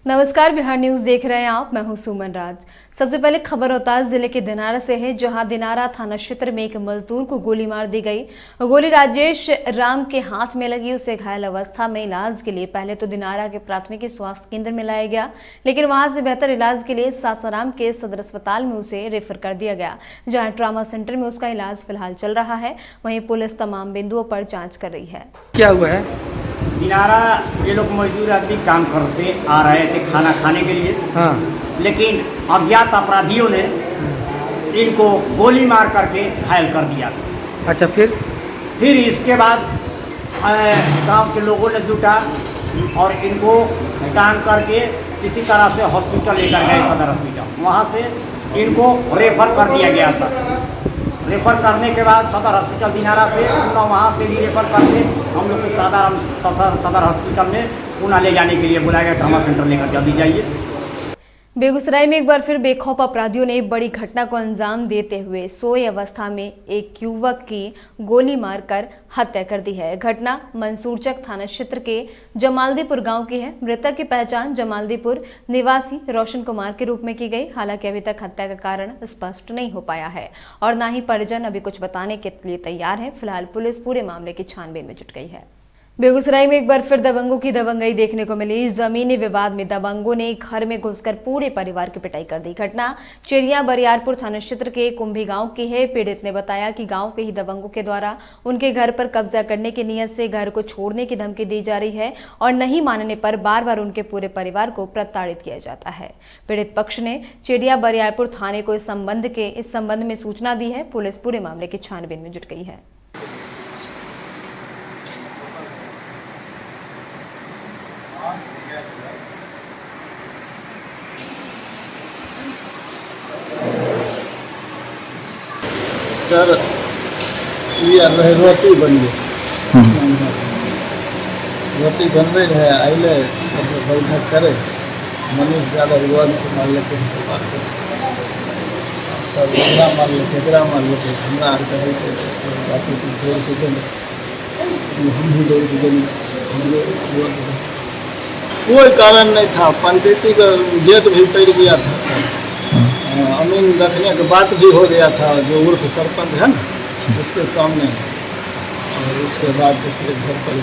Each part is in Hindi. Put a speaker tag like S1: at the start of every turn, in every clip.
S1: नमस्कार, बिहार न्यूज देख रहे हैं आप। मैं हूं सुमन राज। सबसे पहले खबर रोहतास जिले के दिनारा से है, जहां दिनारा थाना क्षेत्र में एक मजदूर को गोली मार दी गई। गोली राजेश राम के हाथ में लगी। उसे घायल अवस्था में इलाज के लिए पहले तो दिनारा के प्राथमिक स्वास्थ्य केंद्र में लाया गया, लेकिन वहां से बेहतर इलाज के लिए सासाराम के सदर अस्पताल में उसे रेफर कर दिया गया, जहाँ ट्रामा सेंटर में उसका इलाज फिलहाल चल रहा है। वहीं पुलिस तमाम बिंदुओं पर जाँच कर रही है।
S2: क्या हुआ है?
S3: दिनारा ये लोग मजदूर आदमी काम करते आ रहे थे खाना खाने के लिए।
S2: हाँ।
S3: लेकिन अज्ञात अपराधियों ने इनको गोली मार करके घायल कर दिया।
S2: अच्छा, फिर
S3: इसके बाद गांव के लोगों ने जुटा और इनको टांग करके किसी तरह से हॉस्पिटल लेकर गए, सदर हॉस्पिटल। वहाँ से इनको रेफर कर दिया गया। सर रेफर करने के बाद सदर हॉस्पिटल दिनारा से पुनः वहाँ से भी रेफर करके हम लोग को सदर हॉस्पिटल में पुनः ले जाने के लिए बुलाया गया। ट्रामा सेंटर लेकर जल्दी जाइए।
S1: बेगूसराय में एक बार फिर बेखौफ अपराधियों ने बड़ी घटना को अंजाम देते हुए सोए अवस्था में एक युवक की गोली मारकर हत्या कर दी है। घटना मंसूरचक थाना क्षेत्र के जमालदीपुर गांव की है। मृतक की पहचान जमालदीपुर निवासी रोशन कुमार के रूप में की गई। हालांकि अभी तक हत्या का कारण स्पष्ट नहीं हो पाया है और न ही परिजन अभी कुछ बताने के लिए तैयार है। फिलहाल पुलिस पूरे मामले की छानबीन में जुट गई है। बेगूसराय में एक बार फिर दबंगों की दबंगई देखने को मिली। जमीनी विवाद में दबंगों ने घर में घुसकर पूरे परिवार की पिटाई कर दी। घटना चिड़िया बरियारपुर थाना क्षेत्र के कुंभी गांव की है। पीड़ित ने बताया कि गांव के ही दबंगों के द्वारा उनके घर पर कब्जा करने की नियत से घर को छोड़ने की धमकी दी जा रही है और नहीं मानने पर बार बार उनके पूरे परिवार को प्रताड़ित किया जाता है। पीड़ित पक्ष ने चिड़िया बरियारपुर थाने को इस संबंध में सूचना दी है। पुलिस पूरे मामले की छानबीन में जुट गई है।
S4: सर ये रोटी बन गई, रोटी बन रही है। आइले सब बैठक करे, मनीष ज़्यादा विवाद से मार लेते हैं तो बात कर मार लेते एकरा मार लेते हमरा आर कहे बाकी जोर से दें हम भी जोर से दें। कोई कारण नहीं था। पंचायती का गेट भी पड़ गया था सर। अमीन रखने के बात भी हो गया था, जो उर्फ सरपंच है ना, उसके सामने। और उसके बाद फिर घर पर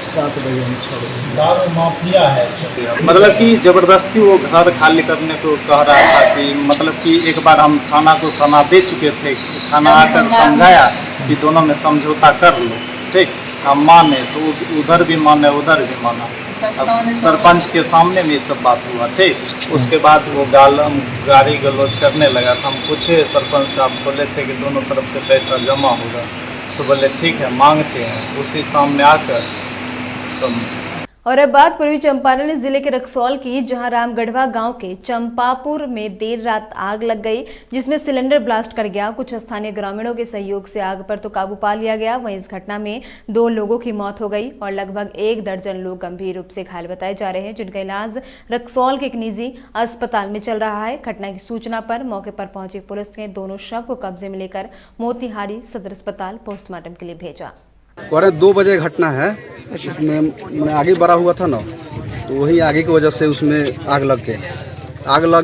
S4: 7 बजे हम छोड़ गए।
S3: दारू माफिया है।
S4: मतलब कि ज़बरदस्ती वो घर खाली करने को कह रहा था कि मतलब कि एक बार हम थाना को सना दे चुके थे। थाना आकर समझाया कि दोनों में समझौता कर लो, ठीक। हम माने तो उधर भी माने उधर भी माना। अब सरपंच के सामने में ये सब बात हुआ, ठीक। उसके बाद वो गाली गलौज करने लगा था। हम पूछे सरपंच साहब, बोले थे कि दोनों तरफ से पैसा जमा होगा, तो बोले ठीक है मांगते हैं। उसी सामने आकर सब।
S1: और अब बात पूर्वी चंपारण जिले के रक्सौल की, जहां रामगढ़वा गांव के चंपापुर में देर रात आग लग गई, जिसमें सिलेंडर ब्लास्ट कर गया। कुछ स्थानीय ग्रामीणों के सहयोग से आग पर तो काबू पा लिया गया। वहीं इस घटना में 2 लोगों की मौत हो गई और लगभग 1 दर्जन लोग गंभीर रूप से घायल बताए जा रहे हैं, जिनका इलाज रक्सौल के एक निजी अस्पताल में चल रहा है। घटना की सूचना पर मौके पर पहुंची पुलिस ने दोनों शव को कब्जे में लेकर मोतिहारी सदर अस्पताल पोस्टमार्टम के लिए भेजा।
S5: 2 बजे घटना है। उसमें आगे बढ़ा हुआ था ना, तो वही आगे की वजह से उसमें आग लग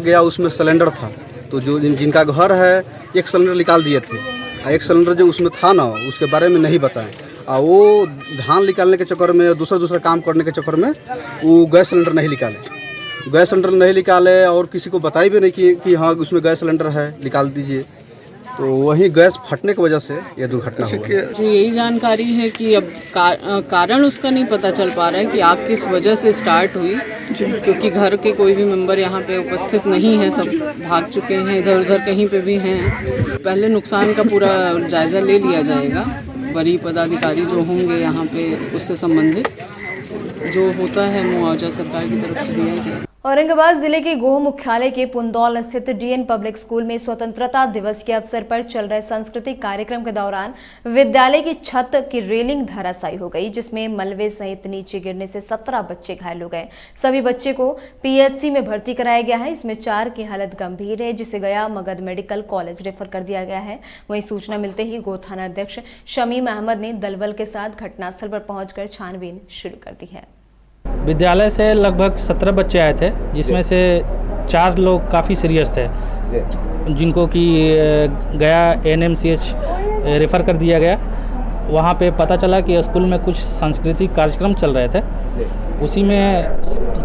S5: गया। उसमें सिलेंडर था, तो जो जिनका घर है, एक सिलेंडर निकाल दिए थे। एक सिलेंडर जो उसमें था ना, उसके बारे में नहीं बताएं। और वो धान निकालने के चक्कर में, दूसरा काम करने के चक्कर में वो गैस सिलेंडर नहीं निकाले और किसी को बताई भी नहीं कि हाँ उसमें गैस सिलेंडर है, निकाल दीजिए। तो वही गैस फटने की वजह से ये दुर्घटना हुआ।
S6: जो यही जानकारी है कि अब कारण उसका नहीं पता चल पा रहा है कि आग किस वजह से स्टार्ट हुई, क्योंकि घर के कोई भी मेंबर यहाँ पे उपस्थित नहीं है। सब भाग चुके हैं, इधर उधर कहीं पे भी हैं। पहले नुकसान का पूरा जायजा ले लिया जाएगा। बड़ी पदाधिकारी जो होंगे यहाँ पे, उससे संबंधित जो होता है मुआवजा सरकार की तरफ से दिया जाएगा।
S1: औरंगाबाद जिले के गोह मुख्यालय के पुंदौल स्थित डीएन पब्लिक स्कूल में स्वतंत्रता दिवस के अवसर पर चल रहे सांस्कृतिक कार्यक्रम के दौरान विद्यालय की छत की रेलिंग धराशायी हो गई, जिसमें मलबे सहित नीचे गिरने से 17 बच्चे घायल हो गए। सभी बच्चे को पीएचसी में भर्ती कराया गया है। इसमें 4 की हालत गंभीर है, जिसे गया मगध मेडिकल कॉलेज रेफर कर दिया गया है। वहीं सूचना मिलते ही गो थाना अध्यक्ष शमीम अहमद ने दलबल के साथ घटनास्थल पर पहुंचकर छानबीन शुरू कर दी है।
S7: विद्यालय से लगभग 17 बच्चे आए थे, जिसमें से 4 लोग काफ़ी सीरियस थे, जिनको कि गया NMCH रेफ़र कर दिया गया। वहाँ पे पता चला कि स्कूल में कुछ सांस्कृतिक कार्यक्रम चल रहे थे, उसी में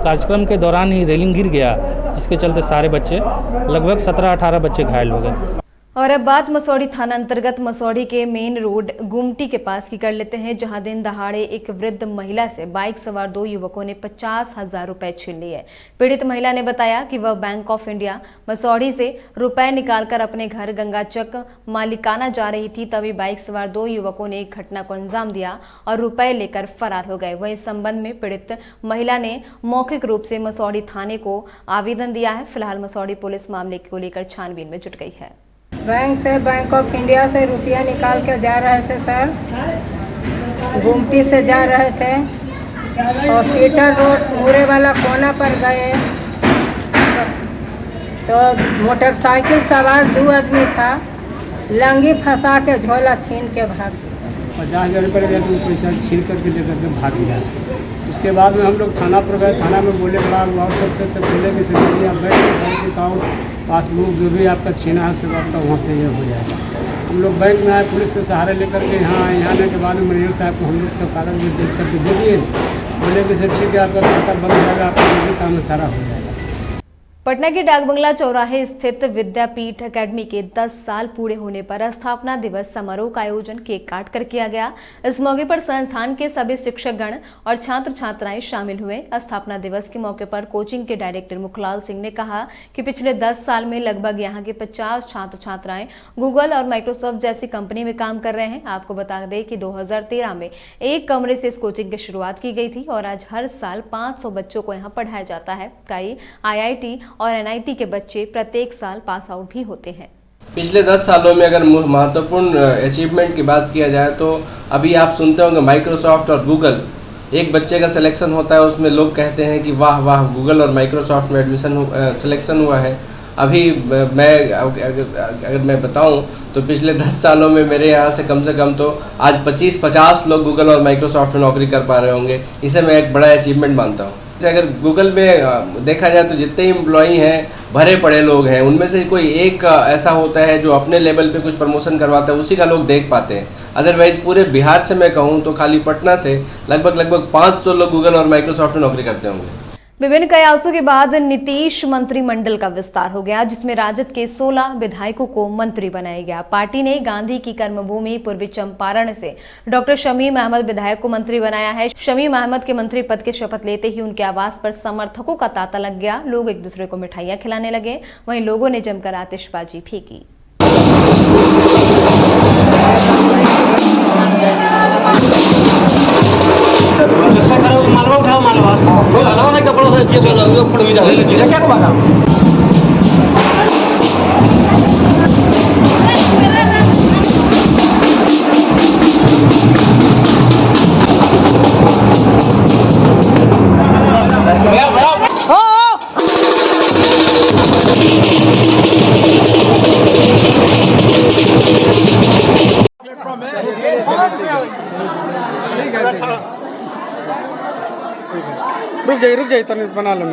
S7: कार्यक्रम के दौरान ही रेलिंग गिर गया, जिसके चलते सारे बच्चे लगभग 17-18 बच्चे घायल हो गए।
S1: और अब बात मसौढ़ी थाना अंतर्गत मसौढ़ी के मेन रोड गुमटी के पास की कर लेते हैं, जहां दिन दहाड़े एक वृद्ध महिला से बाइक सवार 2 युवकों ने 50,000 रुपए छीन लिए। पीड़ित महिला ने बताया कि वह बैंक ऑफ इंडिया मसौढ़ी से रुपए निकालकर अपने घर गंगाचक मालिकाना जा रही थी, तभी बाइक सवार 2 युवकों ने एक घटना को अंजाम दिया और रुपए लेकर फरार हो गए। वहीं इस संबंध में पीड़ित महिला ने मौखिक रूप से मसौढ़ी थाने को आवेदन दिया है। फिलहाल मसौढ़ी पुलिस मामले को लेकर छानबीन में जुट गई है।
S8: बैंक ऑफ इंडिया से रुपया निकाल के जा रहे थे सर, गुमटी से जा रहे थे, हॉस्पिटल रोड मूरे वाला कोना पर गए तो मोटरसाइकिल सवार 2 आदमी था, लंगी फंसा के झोला छीन के भाग गया।
S2: 50,000 रुपये का तो पैसा छीन करके लेकर के भाग गया। उसके बाद में हम लोग थाना पर गए, थाना में बोले बड़ा और सबसे बोले कि सरकारी आप बैंक अकाउंट पासबुक जो भी आपका छीना है सब आपका वहाँ से ये हो जाएगा। हम लोग बैंक में आए, पुलिस के सहारे लेकर के यहाँ आने के बाद में मैनेजर साहब को हम लोग सब कागज में देख करके दे दिए, बोले कि सर ठीक है आपका खाता बंद हो जाएगा, आपका जो भी काम है सारा हो जाएगा।
S1: पटना के डाकबंगला चौराहे स्थित विद्यापीठ एकेडमी के 10 साल पूरे होने पर स्थापना दिवस समारोह का आयोजन केक काट कर किया गया। इस मौके पर संस्थान के सभी शिक्षकगण और छात्र छात्राएं शामिल हुए। स्थापना दिवस के मौके पर कोचिंग के डायरेक्टर मुखलाल सिंह ने कहा कि पिछले 10 साल में लगभग यहां के 50 छात्र छात्राएं गूगल और माइक्रोसॉफ्ट जैसी कंपनी में काम कर रहे हैं। आपको बता दें कि 2013 में एक कमरे से इस कोचिंग की शुरुआत की गई थी और आज हर साल 500 बच्चों को यहाँ पढ़ाया जाता है। कई IIT और NIT के बच्चे प्रत्येक साल पास आउट भी होते हैं।
S9: पिछले 10 सालों में अगर महत्वपूर्ण अचीवमेंट की बात किया जाए तो अभी आप सुनते होंगे माइक्रोसॉफ्ट और गूगल, एक बच्चे का सिलेक्शन होता है उसमें लोग कहते हैं कि वाह वाह गूगल और माइक्रोसॉफ्ट में सिलेक्शन हुआ है। अभी अगर मैं बताऊं तो पिछले 10 सालों में मेरे यहाँ से कम तो आज 25-50 लोग गूगल और माइक्रोसॉफ्ट में नौकरी कर पा रहे होंगे। इसे मैं एक बड़ा अचीवमेंट मानता हूँ। अगर गूगल में देखा जाए तो जितने एम्प्लॉई हैं भरे पड़े लोग हैं, उनमें से कोई एक ऐसा होता है जो अपने लेवल पे कुछ प्रमोशन करवाता है, उसी का लोग देख पाते हैं। अदरवाइज पूरे बिहार से मैं कहूँ तो खाली पटना से लगभग 500 लोग गूगल और माइक्रोसॉफ्ट में नौकरी करते होंगे।
S1: विभिन्न कयासों के बाद नीतीश मंत्रिमंडल का विस्तार हो गया, जिसमें राजद के 16 विधायकों को मंत्री बनाया गया। पार्टी ने गांधी की कर्मभूमि पूर्वी चंपारण से डॉक्टर शमीम अहमद विधायक को मंत्री बनाया है। शमीम अहमद के मंत्री पद की शपथ लेते ही उनके आवास पर समर्थकों का तांता लग गया। लोग एक दूसरे को मिठाइयां खिलाने लगे, वहीं लोगों ने जमकर आतिशबाजी फेंकी।
S2: रुक जाइए तनी बना लो।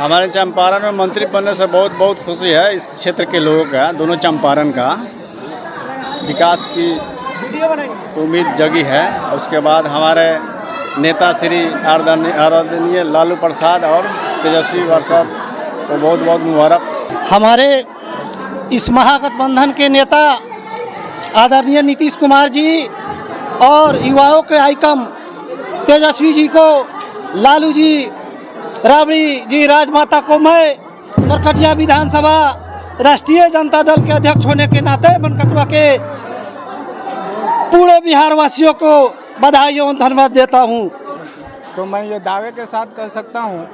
S4: हमारे चंपारण में मंत्री बनने से बहुत खुशी है। इस क्षेत्र के लोगों का, दोनों चंपारण का विकास की उम्मीद जगी है। उसके बाद हमारे नेता श्री आदरणीय लालू प्रसाद और तेजस्वी प्रसाद को बहुत मुबारक।
S10: हमारे इस महागठबंधन के नेता आदरणीय नीतीश कुमार जी और युवाओं के आइकन तेजस्वी जी को, लालू जी, राबड़ी जी, राजमाता को मैं नरकटिया विधानसभा राष्ट्रीय जनता दल के अध्यक्ष होने के नाते बनकटवा के पूरे बिहार वासियों को बधाई एवं धन्यवाद देता हूँ।
S2: तो मैं ये दावे के साथ कह सकता हूँ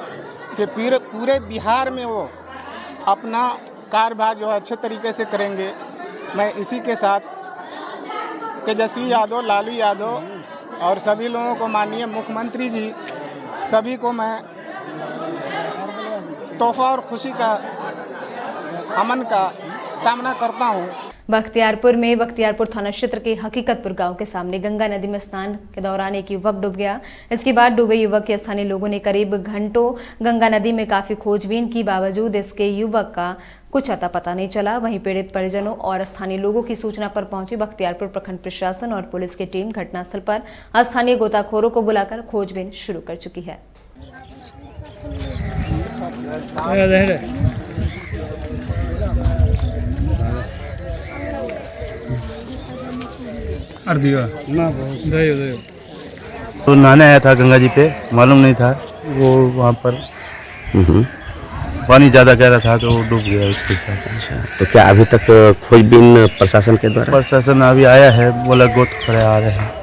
S2: कि पूरे बिहार में वो अपना कार्यभार जो है अच्छे तरीके से करेंगे। मैं इसी के साथ तेजस्वी यादव, लालू यादव और सभी लोगों को, माननीय मुख्यमंत्री जी सभी को मैं तोहफा और खुशी का, अमन का कामना करता हूँ।
S1: बख्तियारपुर में बख्तियारपुर थाना क्षेत्र के हकीकतपुर गांव के सामने गंगा नदी में स्नान के दौरान एक युवक डूब गया। इसके बाद डूबे युवक के स्थानीय लोगों ने करीब घंटों गंगा नदी में काफी खोजबीन की, बावजूद इसके युवक का कुछ अता पता नहीं चला। वहीं पीड़ित परिजनों और स्थानीय लोगों की सूचना पर पहुंची बख्तियारपुर प्रखंड प्रशासन और पुलिस की टीम घटनास्थल पर स्थानीय गोताखोरों को बुलाकर खोजबीन शुरू कर चुकी है।
S11: तो नहाने आया था गंगा जी पे, मालूम नहीं था वो वहाँ पर पानी ज़्यादा गहरा था तो वो डूब गया उसके साथ।
S12: तो क्या अभी तक खोजबीन प्रशासन के द्वारा?
S11: प्रशासन अभी आया है, बोला गोत खड़े आ रहे हैं।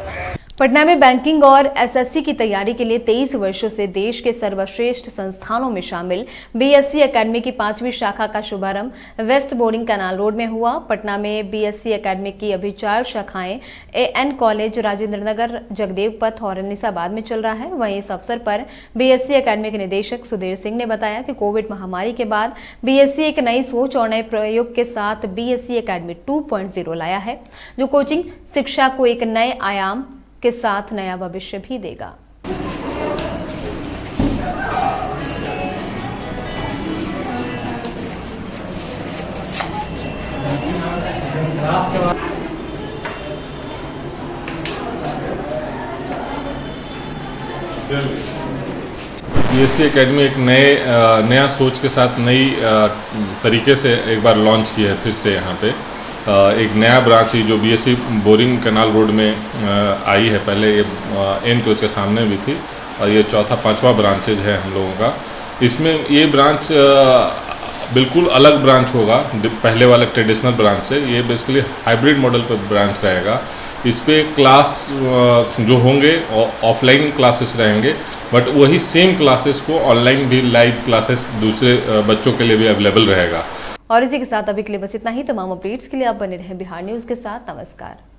S1: पटना में बैंकिंग और एसएससी की तैयारी के लिए 23 वर्षों से देश के सर्वश्रेष्ठ संस्थानों में शामिल बीएससी एकेडमी की 5वीं शाखा का शुभारंभ वेस्ट बोरिंग कैनाल रोड में हुआ। पटना में बीएससी एकेडमी की अभी 4 शाखाएं एएन कॉलेज, राजेंद्र नगर, जगदेव पथ और निसाबाद में चल रहा है। वहीं इस अवसर पर बीएससी एकेडमी के निदेशक सुधीर सिंह ने बताया कि कोविड महामारी के बाद बीएससी एक नई सोच और नए प्रयोग के साथ बीएससी एकेडमी 2.0 लाया है, जो कोचिंग शिक्षा को एक नए आयाम के साथ नया भविष्य भी देगा।
S13: बीएससी एकेडमी एक नया सोच के साथ नई तरीके से एक बार लॉन्च की है। फिर से यहाँ पे एक नया ब्रांच जो बीएससी बोरिंग कैनाल रोड में आई है। पहले ये एन कॉलेज के सामने भी थी और ये चौथा 5वां ब्रांचेज है हम लोगों का। इसमें ये ब्रांच बिल्कुल अलग ब्रांच होगा पहले वाले ट्रेडिशनल ब्रांच से। ये बेसिकली हाइब्रिड मॉडल पर ब्रांच रहेगा। इस पे क्लास जो होंगे ऑफलाइन क्लासेस रहेंगे, बट वही सेम क्लासेस को ऑनलाइन भी लाइव क्लासेस दूसरे बच्चों के लिए भी अवेलेबल रहेगा।
S1: और इसी के साथ अभी के लिए बस इतना ही। तमाम अपडेट्स के लिए आप बने रहें बिहार न्यूज के साथ। नमस्कार।